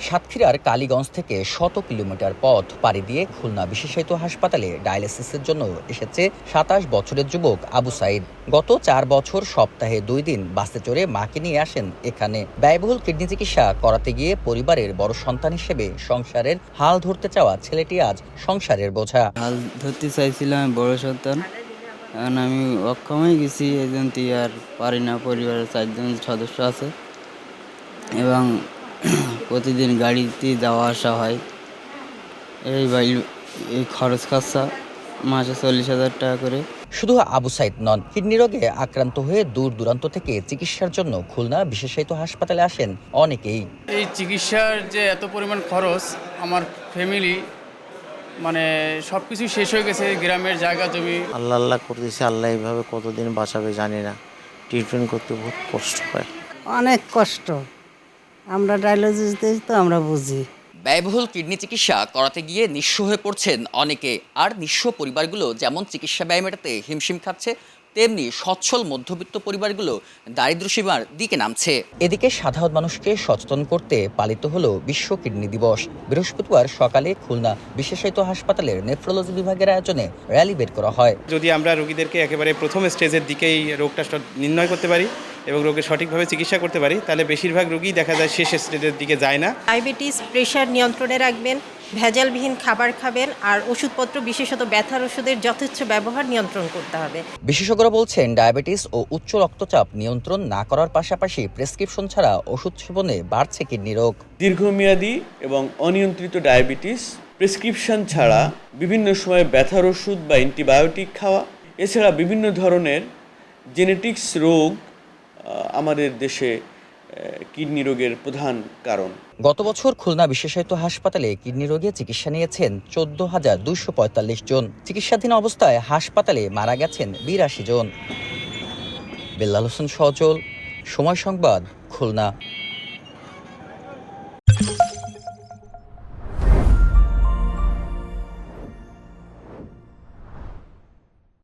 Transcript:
সাতক্ষীরার কালীগঞ্জ থেকে শত কিলোমিটার পথ পাড়ি দিয়ে খুলনা বিশেষায়িত হাসপাতালে ডায়ালিসিসের জন্য এসেছে ২৭ বছরের যুবক আবু সাইদ। গত ৪ বছর সপ্তাহে ২ দিন বাসে চড়ে মাকে নিয়ে আসেন এখানে। ব্যয়বহুল কিডনি চিকিৎসা করাতে গিয়ে পরিবারের বড় সন্তান হিসেবে সংসারের হাল ধরতে চাওয়া ছেলেটি আজ সংসারের বোঝা। হাল ধরতে চাইছিলাম বড় সন্তান, এখন আমি অক্ষম হয়ে গেছি, এই জন্য আর পারি না। পরিবারের ৪ জন সদস্য আছে এবং প্রতিদিন গাড়িতে যাওয়া আসা হয়। এই খরচ খরচা মাসে ৪০,০০০ টাকা করে। শুধু আবু সাইদ নন, কিডনি রোগে আক্রান্ত হয়ে দূর দূরান্ত থেকে চিকিৎসার জন্য খুলনা বিশেষায়িত হাসপাতালে আসেন অনেকেই। এই চিকিৎসার যে এত পরিমাণ খরচ, আমার ফ্যামিলি সব কিছু শেষ হয়ে গেছে, গ্রামের জায়গা জমি। আল্লাহ করতেছে, আল্লাহ এইভাবে কতদিন বাঁচাবে জানি না। ট্রিটমেন্ট করতে বহুত কষ্ট হয়, অনেক কষ্ট। আমরা ডায়ালিসিস দিই তো আমরা বুঝি। ব্যয়বহুল কিডনি চিকিৎসা করাতে গিয়ে নিঃস্ব হয়ে পড়ছেন অনেকে। আর নিঃস্ব পরিবারগুলো যেমন চিকিৎসা ব্যয় মেটাতে হিমশিম খাচ্ছে, তেমনি সচ্ছল মধ্যবিত্ত পরিবারগুলো দারিদ্র্যসীমার দিকে নামছে। এদিকে সাধারণ মানুষকে সচেতন করতে পালিত হলো বিশ্ব কিডনি দিবস। বৃহস্পতিবার সকালে খুলনা বিশেষায়িত হাসপাতালের নেফ্রোলজি বিভাগের আয়োজনে র্যালি বের করা হয়। যদি আমরা রোগীদেরকে একেবারে প্রথম স্টেজের দিকেই রোগটা নির্ণয় করতে পারি এবং রোগের সঠিকভাবে চিকিৎসা করতে পারি, তাহলে বেশিরভাগ রোগী দেখা যায় শেষ স্টেজের দিকে যায় না। ডায়াবেটিস, প্রেশার নিয়ন্ত্রণে রাখবেন, ভেজালবিহীন খাবার খাবেন, আর ওষুধপত্র বিশেষত ব্যথার ওষুধের যথেচ্ছ ব্যবহার নিয়ন্ত্রণ করতে হবে। বিশেষজ্ঞরা বলছেন, ডায়াবেটিস ও উচ্চ রক্তচাপ নিয়ন্ত্রণ না করার পাশাপাশি প্রেসক্রিপশন ছাড়া ওষুধ সেবনে বাড়ছে কিডনি রোগ। দীর্ঘমেয়াদী এবং অনিয়ন্ত্রিত ডায়াবেটিস, প্রেসক্রিপশন ছাড়া বিভিন্ন সময় ব্যথার ওষুধ বা অ্যান্টিবায়োটিক খাওয়া, এছাড়া বিভিন্ন ধরনের জেনেটিক্স রোগ আমাদের দেশে কিডনি রোগের প্রধান কারণ। গত বছর খুলনা বিশেষায়িত হাসপাতালে কিডনি রোগে চিকিৎসা নিয়েছেন ১৪,২৪৫ জন। চিকিৎসাধীন অবস্থায় হাসপাতালে মারা গেছেন ৮২ জন। বেল্লাল হোসেন সজল, সময় সংবাদ, খুলনা।